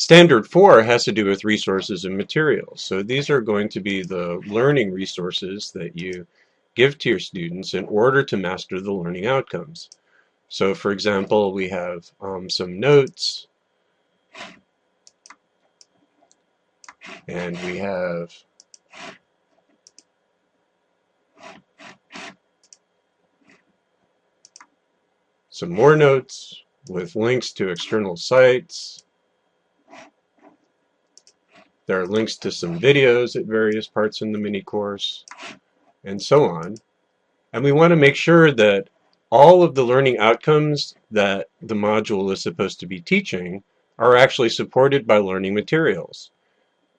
Standard 4 has to do with resources and materials. So these are going to be the learning resources that you give to your students in order to master the learning outcomes. So for example, we have some notes, and we have some more notes with links to external sites. There are links to some videos at various parts in the mini course, and so on. And we want to make sure that all of the learning outcomes that the module is supposed to be teaching are actually supported by learning materials.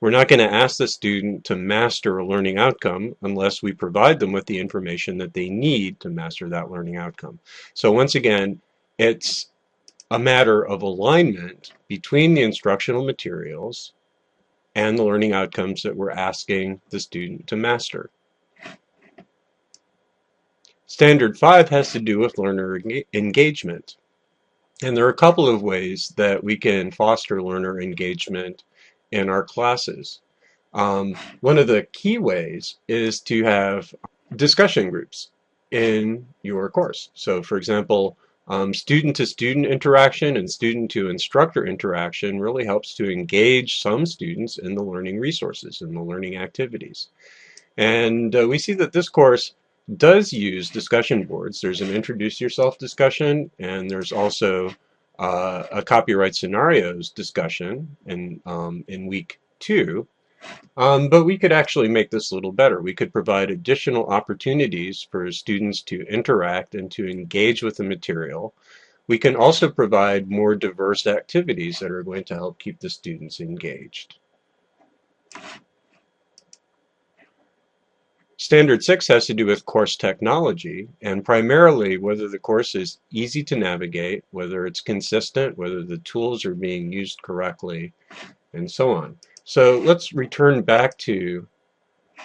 We're not going to ask the student to master a learning outcome unless we provide them with the information that they need to master that learning outcome. So once again, it's a matter of alignment between the instructional materials and the learning outcomes that we're asking the student to master. Standard 5 has to do with learner engagement. And there are a couple of ways that we can foster learner engagement in our classes. One of the key ways is to have discussion groups in your course. So for example, student-to-student interaction and student-to-instructor interaction really helps to engage some students in the learning resources and the learning activities. And we see that this course does use discussion boards. There's an introduce yourself discussion, and there's also a copyright scenarios discussion in week 2. But we could actually make this a little better. We could provide additional opportunities for students to interact and to engage with the material. We can also provide more diverse activities that are going to help keep the students engaged. Standard 6 has to do with course technology, and primarily whether the course is easy to navigate, whether it's consistent, whether the tools are being used correctly, and so on. So let's return back to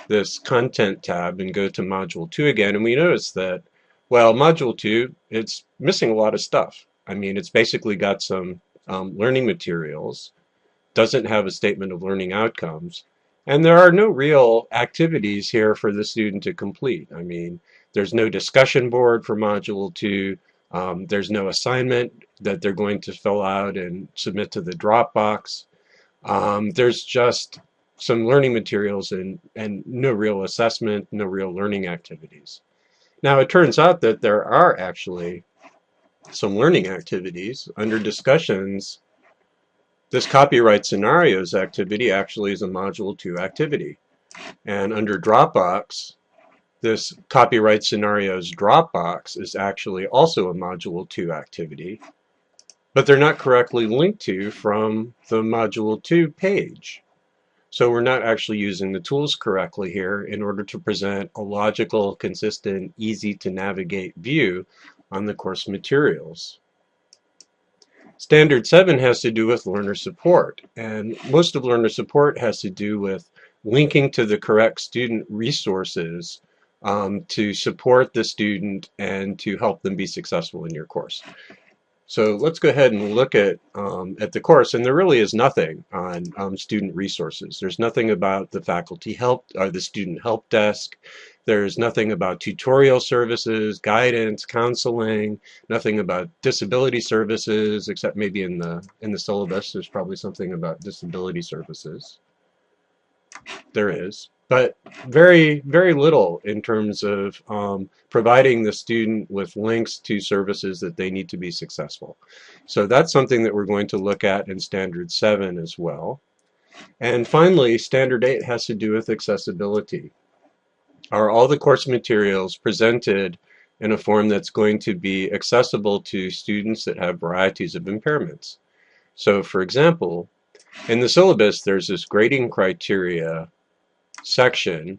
this content tab and go to Module 2 again, and we notice that, well, Module 2, it's missing a lot of stuff. I mean, it's basically got some learning materials, doesn't have a statement of learning outcomes, and there are no real activities here for the student to complete. I mean, there's no discussion board for Module 2, there's no assignment that they're going to fill out and submit to the Dropbox. There's just some learning materials and no real assessment, no real learning activities. Now it turns out that there are actually some learning activities. Under discussions, this copyright scenarios activity actually is a Module 2 activity. And under Dropbox, this copyright scenarios Dropbox is actually also a Module 2 activity, but they're not correctly linked to from the Module 2 page. So we're not actually using the tools correctly here in order to present a logical, consistent, easy to navigate view on the course materials. Standard 7 has to do with learner support, and most of learner support has to do with linking to the correct student resources to support the student and to help them be successful in your course. So let's go ahead and look at the course, and there really is nothing on student resources. There's nothing about the faculty help or the student help desk. There's nothing about tutorial services, guidance, counseling, nothing about disability services, except maybe in the syllabus there's probably something about disability services. There is, but very, very little in terms of providing the student with links to services that they need to be successful. So that's something that we're going to look at in Standard 7 as well. And finally, Standard 8 has to do with accessibility. Are all the course materials presented in a form that's going to be accessible to students that have varieties of impairments? So for example, in the syllabus there's this grading criteria section,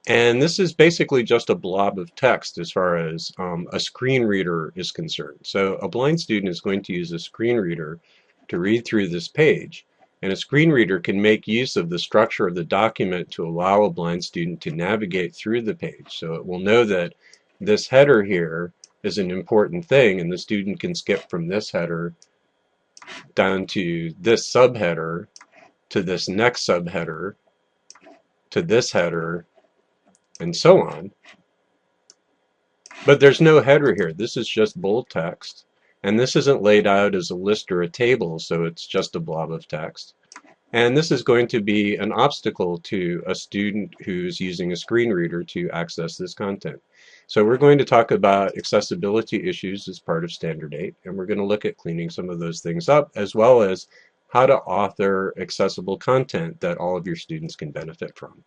and this is basically just a blob of text as far as a screen reader is concerned. So a blind student is going to use a screen reader to read through this page, and a screen reader can make use of the structure of the document to allow a blind student to navigate through the page. So it will know that this header here is an important thing, and the student can skip from this header down to this subheader, to this next subheader, to this header, and so on. But there's no header here. This is just bold text. And this isn't laid out as a list or a table, so it's just a blob of text. And this is going to be an obstacle to a student who's using a screen reader to access this content. So we're going to talk about accessibility issues as part of Standard 8, and we're going to look at cleaning some of those things up, as well as how to author accessible content that all of your students can benefit from.